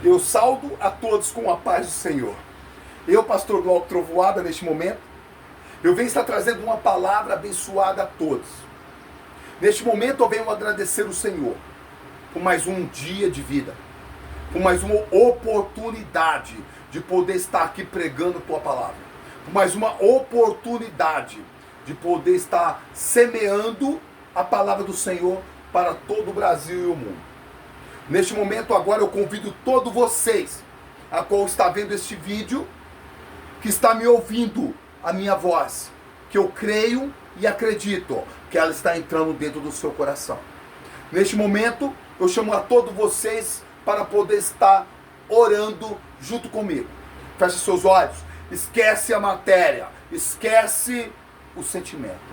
Eu saldo a todos com a paz do Senhor. Eu, pastor Glauco Trovoada, neste momento, eu venho estar trazendo uma palavra abençoada a todos. Neste momento eu venho agradecer o Senhor por mais um dia de vida, por mais uma oportunidade de poder estar aqui pregando tua palavra, por mais uma oportunidade de poder estar semeando a palavra do Senhor para todo o Brasil e o mundo. Neste momento agora eu convido todos vocês, a qual está vendo este vídeo, que está me ouvindo a minha voz, que eu creio e acredito que ela está entrando dentro do seu coração. Neste momento eu chamo a todos vocês para poder estar orando junto comigo. Feche seus olhos, esquece a matéria, esquece o sentimento.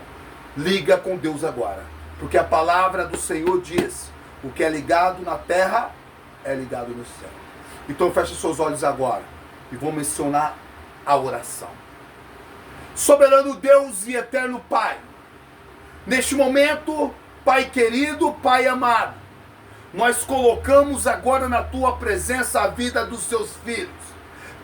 Liga com Deus agora, porque a palavra do Senhor diz: o que é ligado na terra é ligado no céu. Então feche seus olhos agora e vou mencionar a oração. Soberano Deus e eterno Pai, neste momento, Pai querido, Pai amado, nós colocamos agora na tua presença a vida dos seus filhos.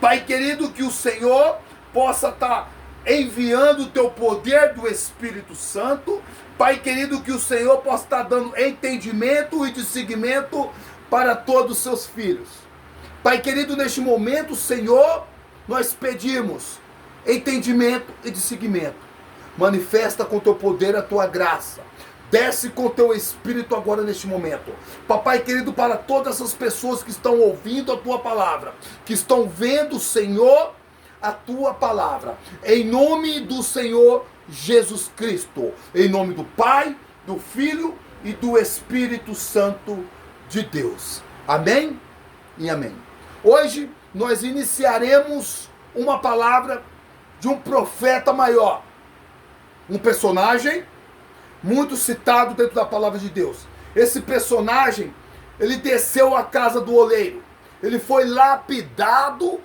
Pai querido, que o Senhor possa estar enviando o teu poder do Espírito Santo. Pai querido, que o Senhor possa estar dando entendimento e discernimento para todos os seus filhos. Pai querido, neste momento, Senhor, nós pedimos entendimento e discernimento. Manifesta com teu poder a tua graça. Desce com teu Espírito agora neste momento. Papai querido, para todas essas pessoas que estão ouvindo a tua palavra, que estão vendo, Senhor, a tua palavra, em nome do Senhor Jesus Cristo, em nome do Pai, do Filho e do Espírito Santo de Deus. Amém e amém. Hoje nós iniciaremos uma palavra de um profeta maior, um personagem muito citado dentro da palavra de Deus. Esse personagem, ele desceu à casa do oleiro, ele foi lapidado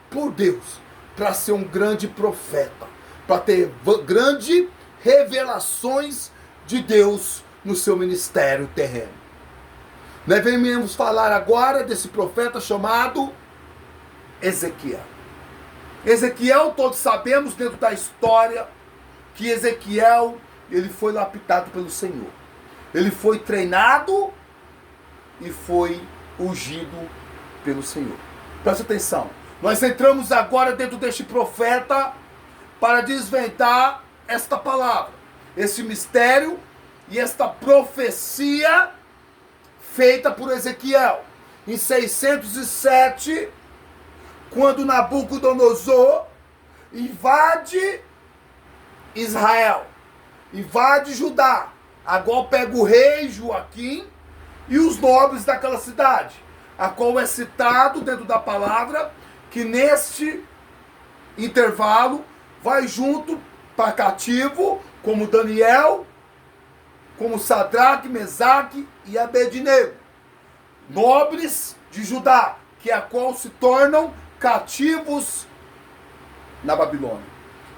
por Deus para ser um grande profeta, para ter grandes revelações de Deus no seu ministério terreno. Nós vamos falar agora desse profeta chamado Ezequiel. Ezequiel, todos sabemos dentro da história que Ezequiel, ele foi lapidado pelo Senhor. Ele foi treinado e foi ungido pelo Senhor. Presta atenção. Nós entramos agora dentro deste profeta para desvendar esta palavra, este mistério e esta profecia feita por Ezequiel em 607, quando Nabucodonosor invade Israel, invade Judá. Agora pega o rei Joaquim e os nobres daquela cidade, a qual é citado dentro da palavra que neste intervalo vai junto para cativo, como Daniel, como Sadraque, Mesaque e Abednego, nobres de Judá, que a qual se tornam cativos na Babilônia.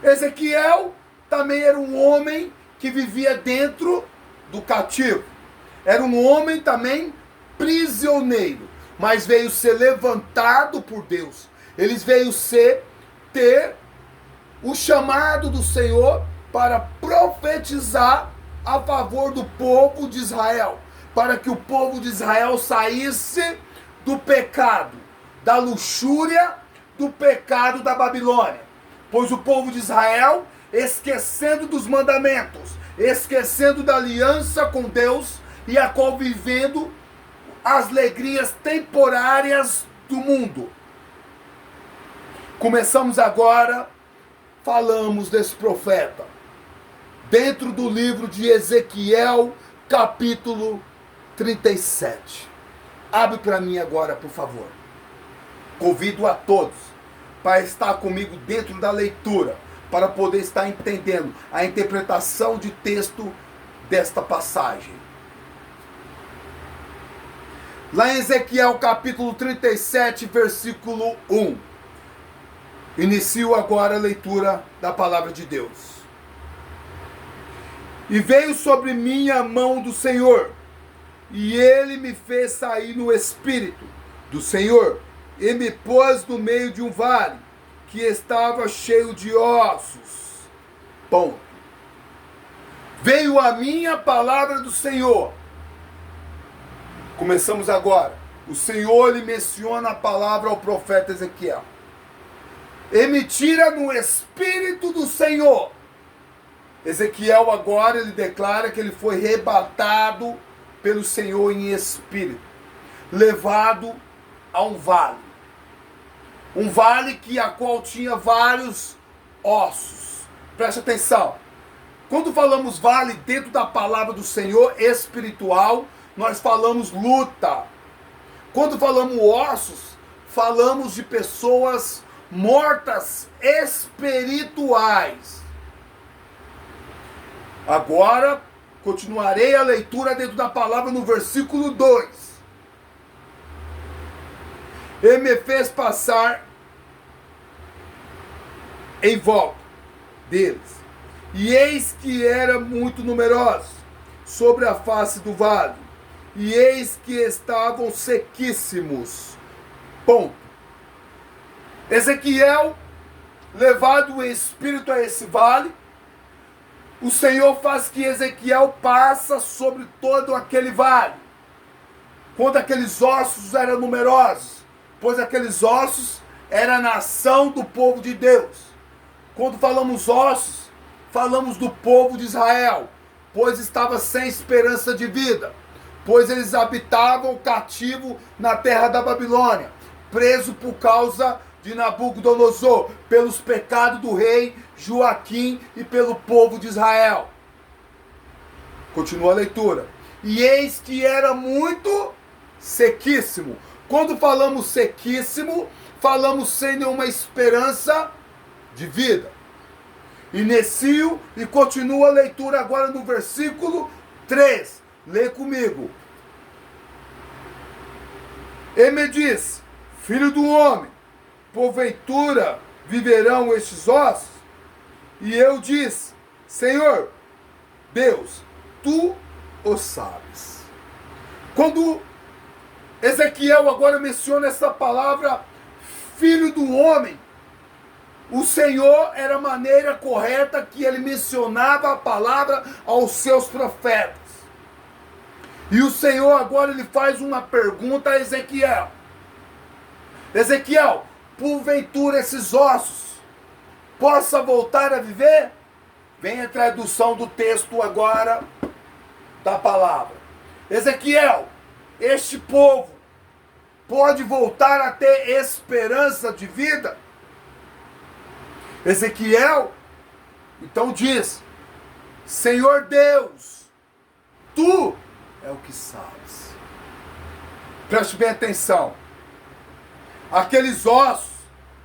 Ezequiel também era um homem que vivia dentro do cativo. Era um homem também prisioneiro, mas veio ser levantado por Deus. Eles veio ter o chamado do Senhor para profetizar a favor do povo de Israel, para que o povo de Israel saísse do pecado, da luxúria, do pecado da Babilônia. Pois o povo de Israel, esquecendo dos mandamentos, esquecendo da aliança com Deus, e a qual vivendo as alegrias temporárias do mundo. Começamos agora, falamos desse profeta, dentro do livro de Ezequiel, capítulo 37. Abre para mim agora, por favor. Convido a todos para estar comigo dentro da leitura, para poder estar entendendo a interpretação de texto desta passagem. Lá em Ezequiel capítulo 37, versículo 1. Inicio agora a leitura da palavra de Deus. E veio sobre mim a mão do Senhor, e ele me fez sair no Espírito do Senhor e me pôs no meio de um vale, que estava cheio de ossos. Ponto. Veio a minha palavra do Senhor. Começamos agora. O Senhor lhe menciona a palavra ao profeta Ezequiel. E me tira no Espírito do Senhor. Ezequiel agora ele declara que ele foi arrebatado pelo Senhor em espírito, levado a um vale. Um vale a qual tinha vários ossos. Preste atenção. Quando falamos vale dentro da palavra do Senhor espiritual, nós falamos luta. Quando falamos ossos, falamos de pessoas mortas espirituais. Agora, continuarei a leitura dentro da palavra no versículo 2. E me fez passar em volta deles. E eis que era muito numerosos sobre a face do vale. E eis que estavam sequíssimos. Ponto. Ezequiel, levado em espírito a esse vale, o Senhor faz que Ezequiel passa sobre todo aquele vale. Quando aqueles ossos eram numerosos, pois aqueles ossos eram a nação do povo de Deus. Quando falamos ossos, falamos do povo de Israel, pois estava sem esperança de vida, pois eles habitavam cativo na terra da Babilônia, preso por causa de Nabucodonosor, pelos pecados do rei Joaquim e pelo povo de Israel. Continua a leitura. E eis que era muito sequíssimo. Quando falamos sequíssimo, falamos sem nenhuma esperança de vida. Inicio e continua a leitura agora no versículo 3. Lê comigo. E me diz, filho do homem, porventura viverão estes ossos? E eu disse, Senhor, Deus, tu o sabes. Quando Ezequiel agora menciona essa palavra, filho do homem, o Senhor era a maneira correta que ele mencionava a palavra aos seus profetas. E o Senhor agora ele faz uma pergunta a Ezequiel. Ezequiel, porventura esses ossos possa voltar a viver? Vem a tradução do texto agora da palavra. Ezequiel, este povo pode voltar a ter esperança de vida? Ezequiel, então diz, Senhor Deus, tu é o que sabes. Preste bem atenção. Aqueles ossos,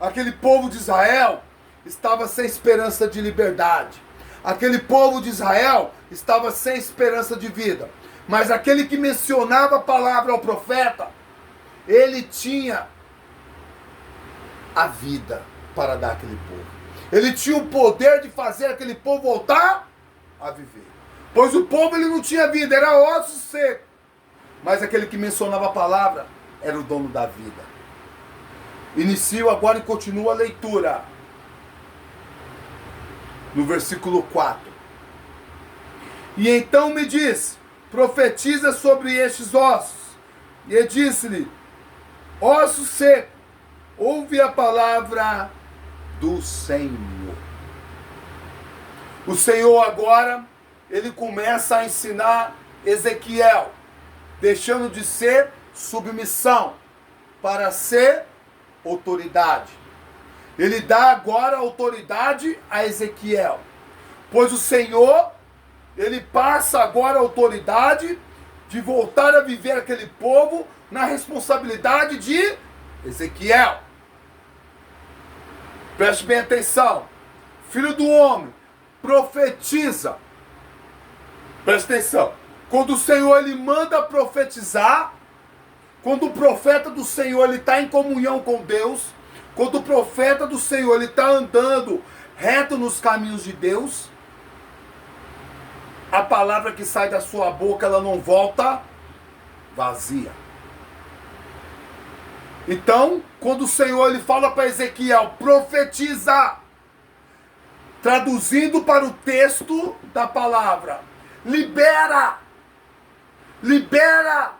aquele povo de Israel, estava sem esperança de liberdade. Aquele povo de Israel estava sem esperança de vida. Mas aquele que mencionava a palavra ao profeta, ele tinha a vida para dar àquele povo. Ele tinha o poder de fazer aquele povo voltar a viver. Pois o povo ele não tinha vida, era osso seco. Mas aquele que mencionava a palavra era o dono da vida. Inicio agora e continuo a leitura. No versículo 4. E então me diz, profetiza sobre estes ossos. E disse-lhe, osso seco, ouve a palavra do Senhor. O Senhor agora, ele começa a ensinar Ezequiel, deixando de ser submissão para ser autoridade. Ele dá agora autoridade a Ezequiel, pois o Senhor, ele passa agora a autoridade de voltar a viver aquele povo na responsabilidade de Ezequiel. Preste bem atenção. Filho do homem, profetiza. Preste atenção. Quando o Senhor ele manda profetizar, quando o profeta do Senhor ele está em comunhão com Deus, quando o profeta do Senhor ele está andando reto nos caminhos de Deus, a palavra que sai da sua boca ela não volta vazia. Então, quando o Senhor ele fala para Ezequiel, profetiza, traduzindo para o texto da palavra, libera, libera,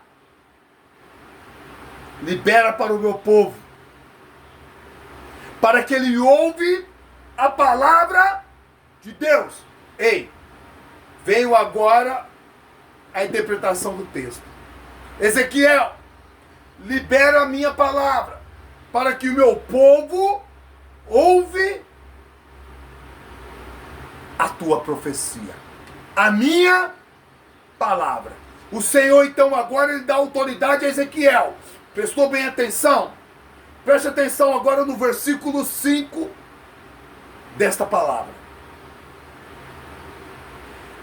libera para o meu povo, para que ele ouve a palavra de Deus. Ei, veio agora a interpretação do texto. Ezequiel, libera a minha palavra, para que o meu povo ouve a tua profecia, a minha palavra. O Senhor então agora ele dá autoridade a Ezequiel. Prestou bem atenção? Preste atenção agora no versículo 5 desta palavra.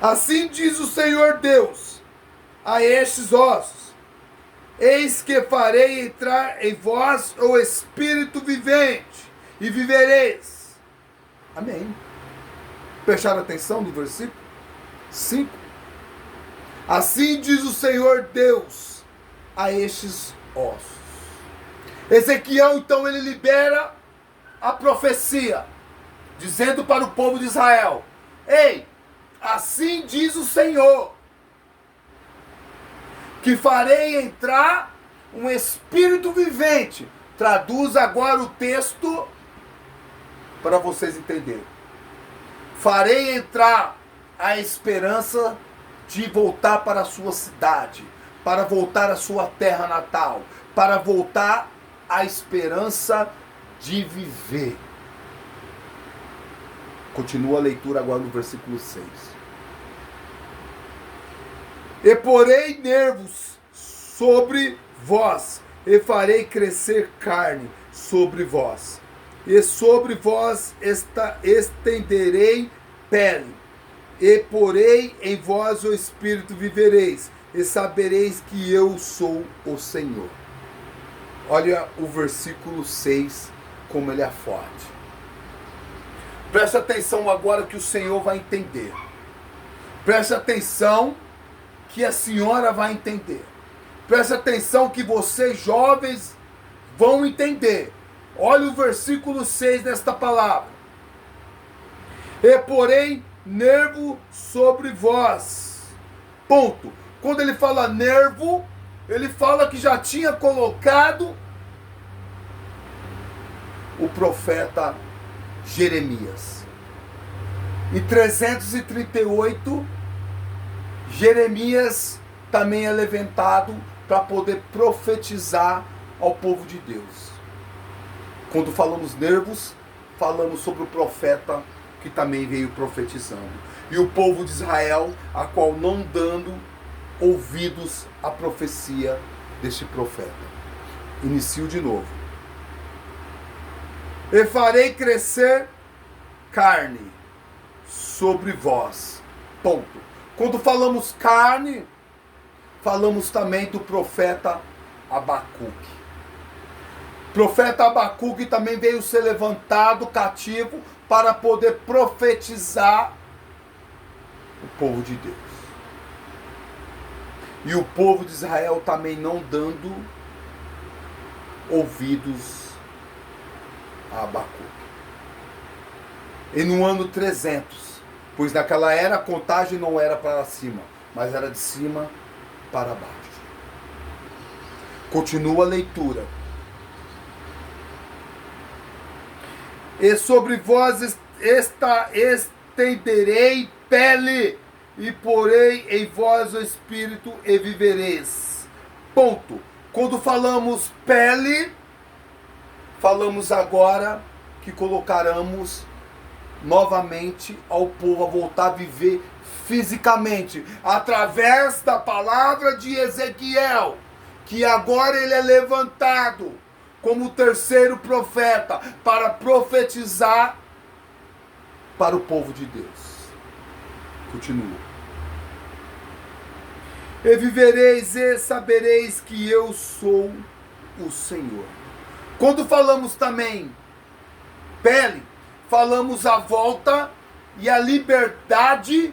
Assim diz o Senhor Deus a estes ossos: eis que farei entrar em vós o Espírito vivente, e vivereis. Amém. Prestaram atenção no versículo 5? Assim diz o Senhor Deus a estes ossos. Ezequiel, então, ele libera a profecia, dizendo para o povo de Israel: ei, assim diz o Senhor, que farei entrar um Espírito vivente. Traduz agora o texto para vocês entenderem. Farei entrar a esperança de voltar para a sua cidade, para voltar à sua terra natal, para voltar a esperança de viver. Continua a leitura agora no versículo 6. E porei nervos sobre vós, e farei crescer carne sobre vós, e sobre vós estenderei pele, e porei em vós o Espírito, vivereis, e sabereis que eu sou o Senhor. Olha o versículo 6, como ele é forte. Preste atenção agora que o Senhor vai entender. Preste atenção que a senhora vai entender. Preste atenção que vocês jovens vão entender. Olha o versículo 6 desta palavra. E porém nervo sobre vós. Ponto. Quando ele fala nervo, ele fala que já tinha colocado o profeta Jeremias. Em 338, Jeremias também é levantado para poder profetizar ao povo de Deus. Quando falamos nervos, falamos sobre o profeta que também veio profetizando. E o povo de Israel, a qual não dando ouvidos à profecia deste profeta. Inicio de novo. E farei crescer carne sobre vós. Ponto. Quando falamos carne, falamos também do profeta Abacuque. O profeta Abacuque também veio ser levantado cativo para poder profetizar o povo de Deus. E o povo de Israel também não dando ouvidos a Abacuque. E no ano 300, pois naquela era a contagem não era para cima, mas era de cima para baixo. Continua a leitura. E sobre vós estenderei pele, e porei em vós o Espírito, e vivereis. Ponto. Quando falamos pele, falamos agora que colocaremos novamente ao povo a voltar a viver fisicamente, através da palavra de Ezequiel, que agora ele é levantado como o terceiro profeta para profetizar para o povo de Deus. Continua. E vivereis e sabereis que eu sou o Senhor. Quando falamos também pele, falamos a volta e a liberdade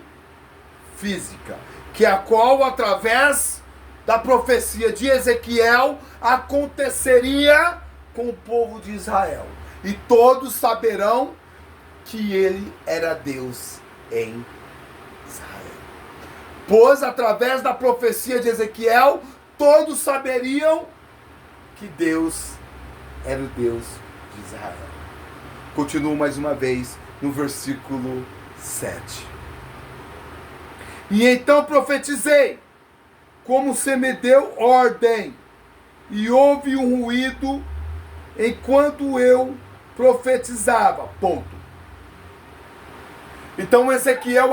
física, que é a qual através da profecia de Ezequiel aconteceria com o povo de Israel. E todos saberão que ele era Deus em Israel. Pois através da profecia de Ezequiel, todos saberiam que Deus era o Deus de Israel. Continuo mais uma vez no versículo 7. E então profetizei, como se me deu ordem, e houve um ruído enquanto eu profetizava. Ponto. Então Ezequiel,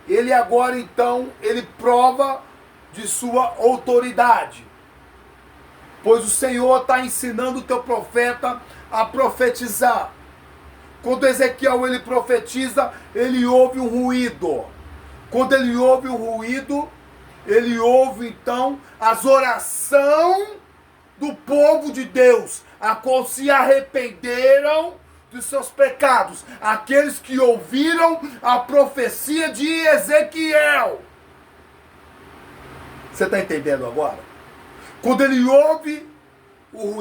ele prova de sua autoridade. Pois o Senhor está ensinando o teu profeta a profetizar. Quando Ezequiel ele profetiza, ele ouve um ruído. Quando ele ouve o ruído, ele ouve então as orações do povo de Deus, a qual se arrependeram dos seus pecados. Aqueles que ouviram a profecia de Ezequiel. Você está entendendo agora? Quando ele ouve o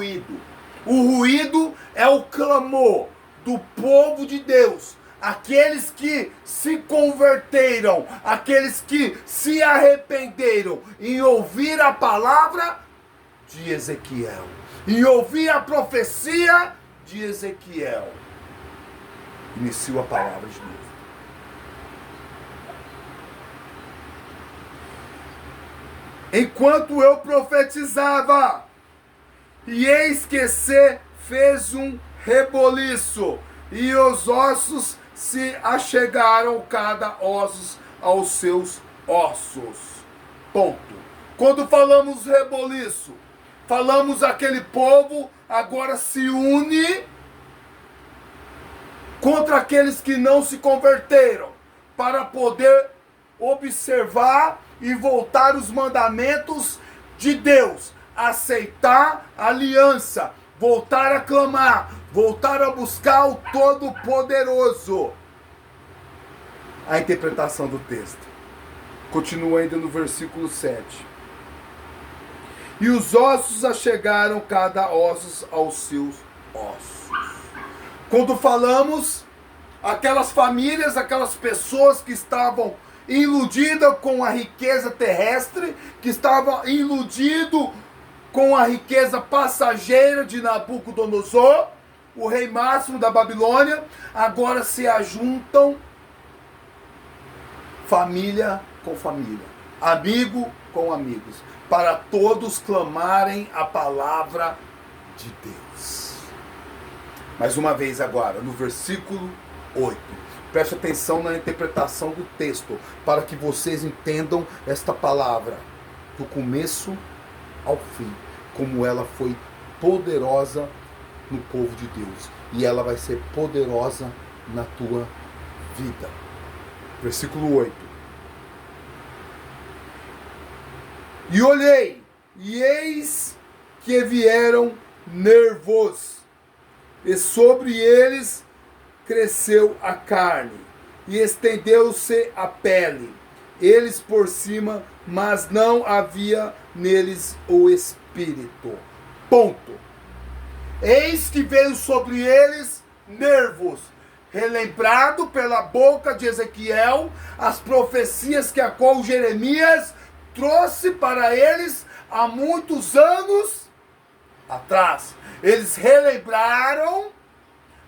ruído é o clamor do povo de Deus, aqueles que se converteram, aqueles que se arrependeram em ouvir a palavra de Ezequiel, em ouvir a profecia de Ezequiel. Iniciou a palavra de novo. Enquanto eu profetizava, e eis que se fez um reboliço, e os ossos se achegaram cada ossos aos seus ossos. Ponto. Quando falamos reboliço, falamos aquele povo agora se une contra aqueles que não se converteram, para poder observar e voltar os mandamentos de Deus, aceitar a aliança, voltar a clamar, voltar a buscar o Todo-Poderoso. A interpretação do texto. Continua ainda no versículo 7. E os ossos achegaram cada ossos aos seus ossos. Quando falamos, aquelas famílias, aquelas pessoas que estavam iludidas com a riqueza terrestre, que estavam iludidos com a riqueza passageira de Nabucodonosor, o rei máximo da Babilônia, agora se ajuntam família com família, amigo com amigos, para todos clamarem a palavra de Deus. Mais uma vez agora, no versículo 8. Preste atenção na interpretação do texto, para que vocês entendam esta palavra, do começo ao fim, como ela foi poderosa no povo de Deus, e ela vai ser poderosa na tua vida. Versículo 8. E olhei, e eis que vieram nervos, e sobre eles cresceu a carne, e estendeu-se a pele, eles por cima, mas não havia neles o espírito. Ponto. Eis que veio sobre eles nervos, relembrado pela boca de Ezequiel as profecias que a qual Jeremias trouxe para eles há muitos anos atrás. Eles relembraram,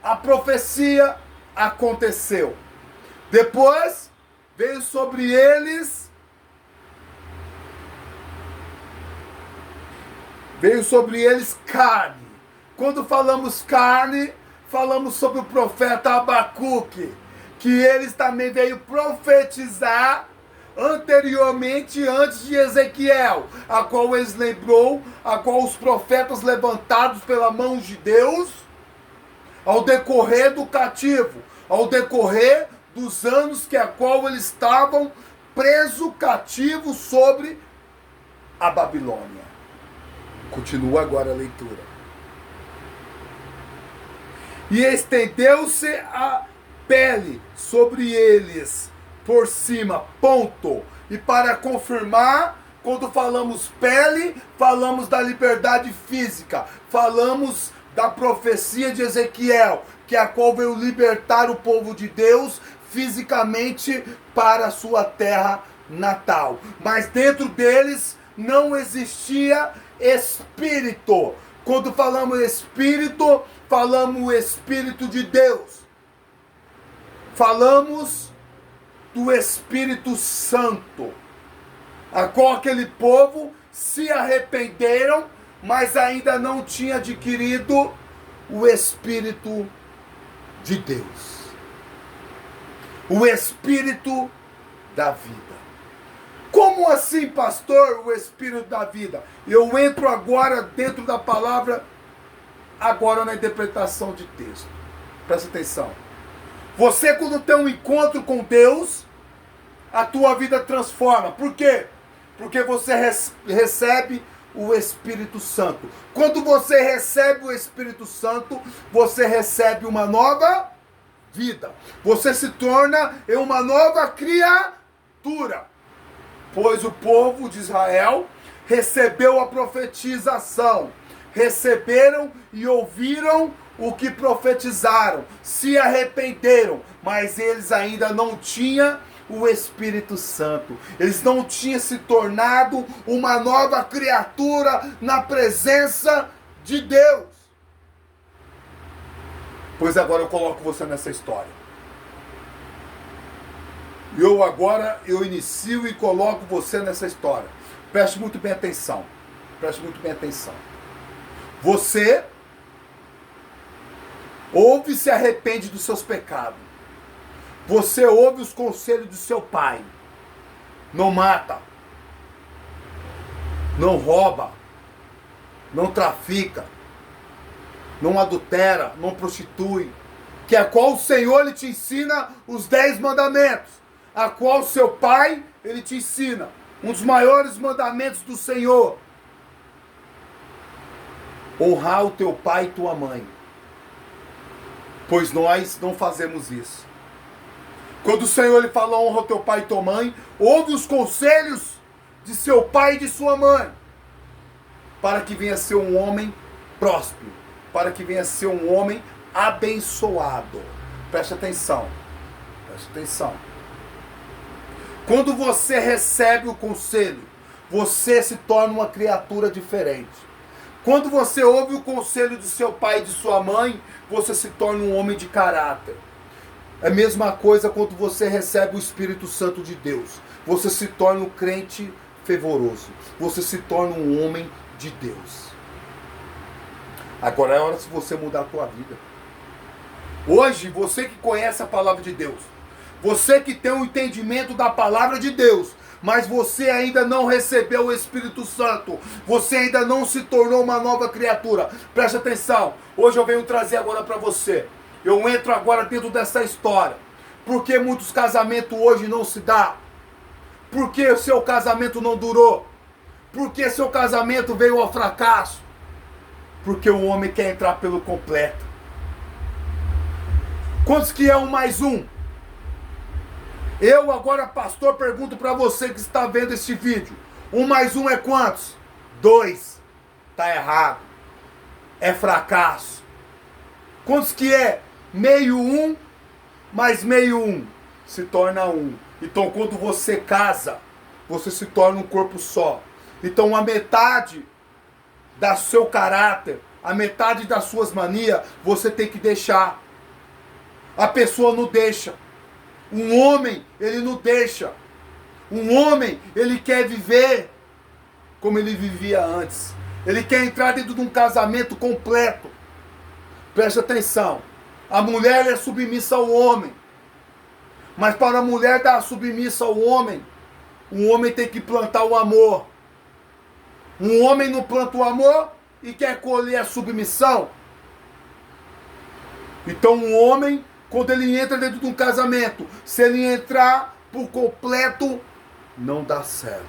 a profecia aconteceu. Depois veio sobre eles carne. Quando falamos carne, falamos sobre o profeta Abacuque, que eles também veio profetizar anteriormente, antes de Ezequiel, a qual eles lembrou, a qual os profetas levantados pela mão de Deus, ao decorrer do cativo, ao decorrer dos anos que a qual eles estavam presos cativos sobre a Babilônia. Continua agora a leitura. E estendeu-se a pele sobre eles, por cima, ponto. E para confirmar, quando falamos pele, falamos da liberdade física, falamos da profecia de Ezequiel, que é a qual veio libertar o povo de Deus fisicamente para a sua terra natal. Mas dentro deles não existia espírito. Quando falamos espírito, falamos o Espírito de Deus. Falamos do Espírito Santo, a qual aquele povo se arrependeram, mas ainda não tinha adquirido o Espírito de Deus. O Espírito da vida. Como assim, pastor, o Espírito da vida? Eu entro agora dentro da palavra, agora na interpretação de texto. Presta atenção. Você, quando tem um encontro com Deus, a tua vida transforma. Por quê? Porque você recebe o Espírito Santo. Quando você recebe o Espírito Santo, você recebe uma nova vida. Você se torna uma nova criatura. Pois o povo de Israel recebeu a profetização. Receberam e ouviram o que profetizaram. Se arrependeram, mas eles ainda não tinham o Espírito Santo. Eles não tinham se tornado uma nova criatura na presença de Deus. Pois agora eu coloco você nessa história. Eu inicio e coloco você nessa história. Preste muito bem atenção. Preste muito bem atenção. Você ouve e se arrepende dos seus pecados. Você ouve os conselhos do seu pai. Não mata. Não rouba. Não trafica. Não adultera. Não prostitui. Que a qual o Senhor ele te ensina os 10 mandamentos. A qual seu pai ele te ensina. Um dos maiores mandamentos do Senhor. Honrar o teu pai e tua mãe. Pois nós não fazemos isso. Quando o Senhor ele fala honra o teu pai e tua mãe, ouve os conselhos de seu pai e de sua mãe, para que venha ser um homem próspero, para que venha ser um homem abençoado. Preste atenção, preste atenção. Quando você recebe o conselho, você se torna uma criatura diferente. Quando você ouve o conselho de seu pai e de sua mãe, você se torna um homem de caráter. É a mesma coisa quando você recebe o Espírito Santo de Deus. Você se torna um crente fervoroso. Você se torna um homem de Deus. Agora é hora de você mudar a tua vida. Hoje, você que conhece a palavra de Deus, você que tem um entendimento da palavra de Deus, mas você ainda não recebeu o Espírito Santo, você ainda não se tornou uma nova criatura. Preste atenção, hoje eu venho trazer agora para você. Eu entro agora dentro dessa história. Por que muitos casamentos hoje não se dão? Por que o seu casamento não durou? Por que seu casamento veio ao fracasso? Porque o homem quer entrar pelo completo. Quantos que é um mais um? Eu agora, pastor, pergunto para você que está vendo este vídeo. 1 mais 1 é quantos? 2. Está errado. É fracasso. Quantos que é? Meio 1 mais meio 1 se torna 1. Então quando você casa, você se torna um corpo só. Então a metade do seu caráter, a metade das suas manias, você tem que deixar. A pessoa não deixa. Um homem, ele não deixa. Um homem, ele quer viver como ele vivia antes. Ele quer entrar dentro de um casamento completo. Preste atenção. A mulher é submissa ao homem. Mas para a mulher dar submissa ao homem, um homem tem que plantar o amor. Um homem não planta o amor e quer colher a submissão. Então um homem, quando ele entra dentro de um casamento, se ele entrar por completo, não dá certo.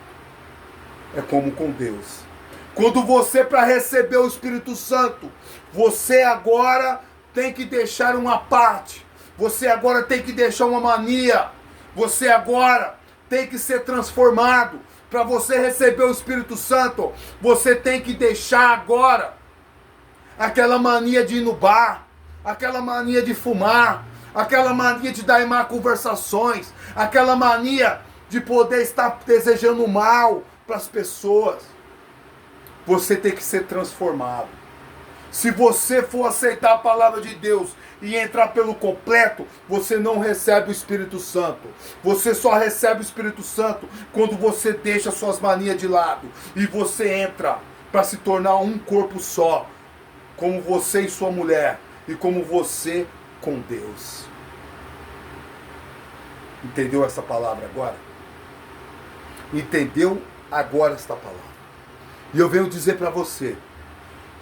É como com Deus. Quando você, para receber o Espírito Santo, você agora tem que deixar uma parte. Você agora tem que deixar uma mania. Você agora tem que ser transformado. Para você receber o Espírito Santo, você tem que deixar agora aquela mania de ir no bar, aquela mania de fumar, aquela mania de dar em má conversações, aquela mania de poder estar desejando mal para as pessoas. Você tem que ser transformado. Se você for aceitar a palavra de Deus e entrar pelo completo, você não recebe o Espírito Santo. Você só recebe o Espírito Santo quando você deixa suas manias de lado e você entra para se tornar um corpo só, como você e sua mulher, e como você com Deus. Entendeu essa palavra agora? Entendeu agora esta palavra? E eu venho dizer para você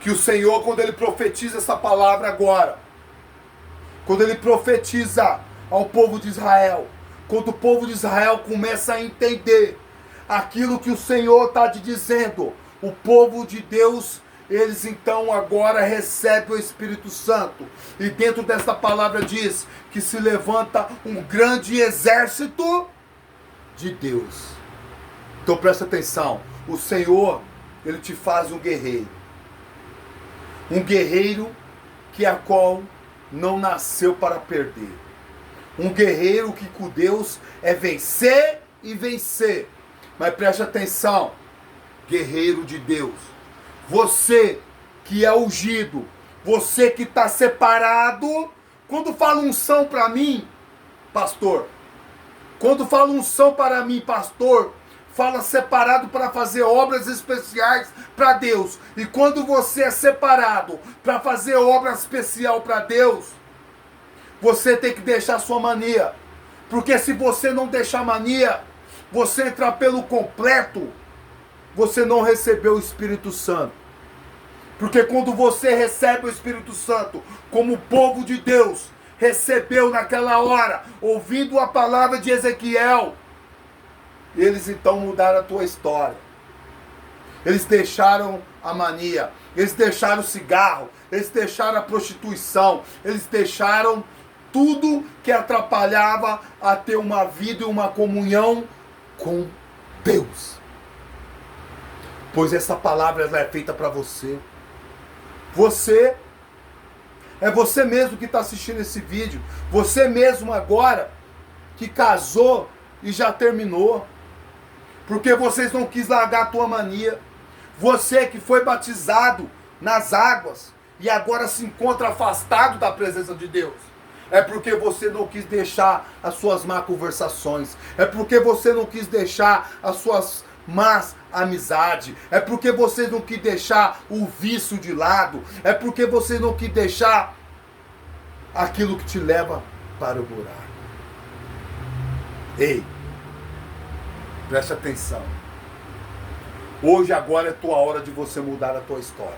que o Senhor, quando Ele profetiza essa palavra agora, quando Ele profetiza ao povo de Israel, quando o povo de Israel começa a entender aquilo que o Senhor está te dizendo, o povo de Deus, eles então agora recebem o Espírito Santo. E dentro desta palavra diz que se levanta um grande exército de Deus. Então presta atenção, o Senhor, Ele te faz um guerreiro. Um guerreiro que a qual não nasceu para perder. Um guerreiro que com Deus é vencer e vencer. Mas preste atenção, guerreiro de Deus. Você que é ungido, você que está separado. Quando fala unção para mim, pastor, quando fala unção para mim, pastor, fala separado para fazer obras especiais para Deus. E quando você é separado para fazer obra especial para Deus, você tem que deixar sua mania. Porque se você não deixar mania, você entrar pelo completo, você não recebeu o Espírito Santo. Porque quando você recebe o Espírito Santo, como o povo de Deus recebeu naquela hora, ouvindo a palavra de Ezequiel, eles então mudaram a tua história. Eles deixaram a mania, eles deixaram o cigarro, eles deixaram a prostituição, eles deixaram tudo que atrapalhava a ter uma vida e uma comunhão com Deus. Pois essa palavra ela é feita para você. É você mesmo que está assistindo esse vídeo. Você mesmo agora que casou e já terminou. Porque vocês não quis largar a tua mania. Você que foi batizado nas águas e agora se encontra afastado da presença de Deus. É porque você não quis deixar as suas más conversações. É porque você não quis deixar as suas más amizades. É porque você não quis deixar o vício de lado. É porque você não quis deixar aquilo que te leva para o buraco. Ei, preste atenção. Hoje, agora é tua hora de você mudar a tua história.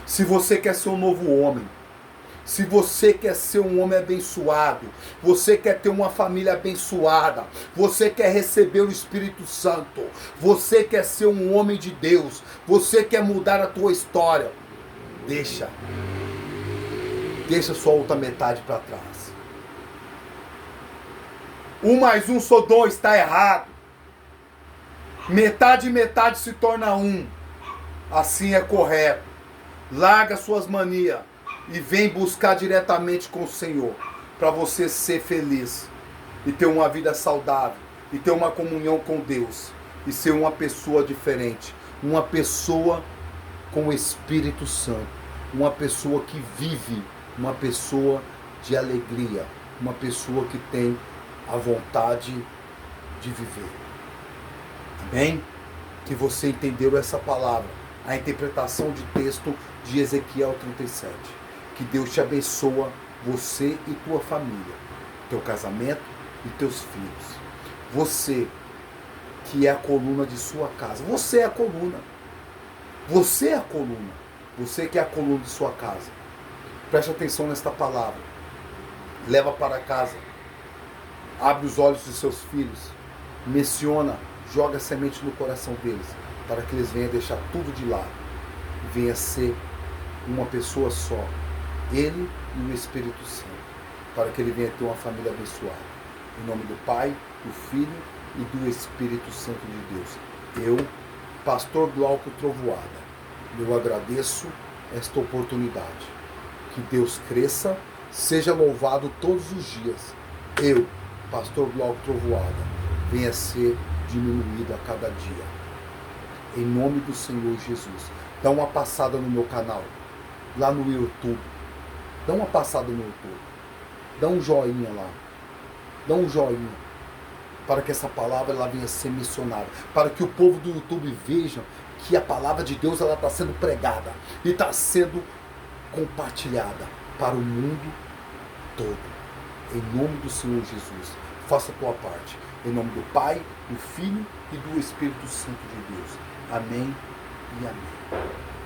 Se você quer ser um novo homem, se você quer ser um homem abençoado, você quer ter uma família abençoada, você quer receber o Espírito Santo, você quer ser um homem de Deus, você quer mudar a tua história, deixa sua outra metade para trás. 1 mais 1 só 2, está errado. Metade e metade se torna 1. Assim é correto. Larga suas manias e vem buscar diretamente com o Senhor, para você ser feliz e ter uma vida saudável e ter uma comunhão com Deus e ser uma pessoa diferente, uma pessoa com o Espírito Santo, uma pessoa que vive, uma pessoa de alegria, uma pessoa que tem a vontade de viver. Amém? Que você entendeu essa palavra, a interpretação de texto de Ezequiel 37. Que Deus te abençoa, você e tua família, teu casamento e teus filhos. Você que é a coluna de sua casa. Você é a coluna. Você é a coluna. Você que é a coluna de sua casa. Preste atenção nesta palavra. Leva para casa. Abre os olhos de seus filhos. Menciona, joga semente no coração deles, para que eles venham deixar tudo de lado e venha ser uma pessoa só, Ele e o Espírito Santo, para que ele venha ter uma família abençoada. Em nome do Pai, do Filho e do Espírito Santo de Deus. Eu, pastor Glauco Trovoada, eu agradeço esta oportunidade. Que Deus cresça, seja louvado todos os dias. Eu, pastor Glauco Trovoada, venha ser diminuído a cada dia. Em nome do Senhor Jesus. Dá uma passada no meu canal, lá no YouTube. Dá uma passada no YouTube. Dá um joinha lá. Dá um joinha. Para que essa palavra ela venha ser missionada. Para que o povo do YouTube veja que a palavra de Deus ela está sendo pregada. E está sendo compartilhada para o mundo todo. Em nome do Senhor Jesus. Faça a tua parte. Em nome do Pai, do Filho e do Espírito Santo de Deus. Amém e amém.